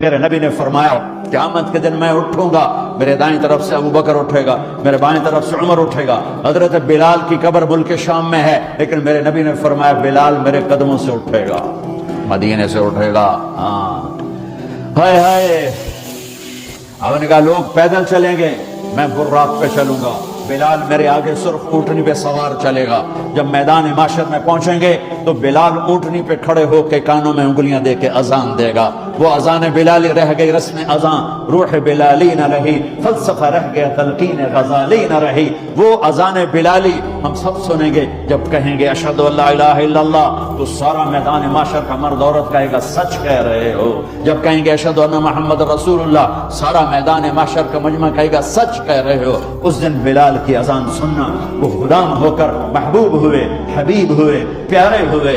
मेरे नबी ने फरमाया क़यामत के दिन मैं उठूंगा, मेरे दाईं तरफ से अबू बकर उठेगा, मेरे बाईं तरफ से उमर उठेगा। हजरत बिलाल की कब्र मुल्क शाम में है, लेकिन मेरे नबी ने फरमाया बिलाल मेरे कदमों से उठेगा, मदीने से उठेगा। हाँ, हाय हाय। हमने कहा लोग पैदल चलेंगे, मैं बुर्राक पे चलूंगा, बिलाल मेरे आगे सुर्ख ऊँटनी पे सवार चलेगा। जब मैदान माशर में पहुंचेंगे तो बिलाल ऊँटनी पे खड़े होकर कानों में उंगलियां दे के अजान देगा। वो अजान बिलाली रह गई रस्म अजान, रूह बिलाली न रही, फलसफा रह गया, तलकीन गजाली न रही। वो अजान बिलाली हम सब सुनेंगे। जब कहेंगे अशहदु अल्ला इलाहा इल्लल्लाह, तो सारा मैदान माशर का मर्द औरत कहेगा सच कह रहे हो। जब कहेंगे अशहदु अन्ना मुहम्मद रसूलुल्लाह, सारा मैदान माशर का मजमा कहेगा सच कह रहे हो। उस दिन बिलाल की अजान सुनना, वो गुलाम होकर महबूब हुए, हबीब हुए, प्यारे हुए।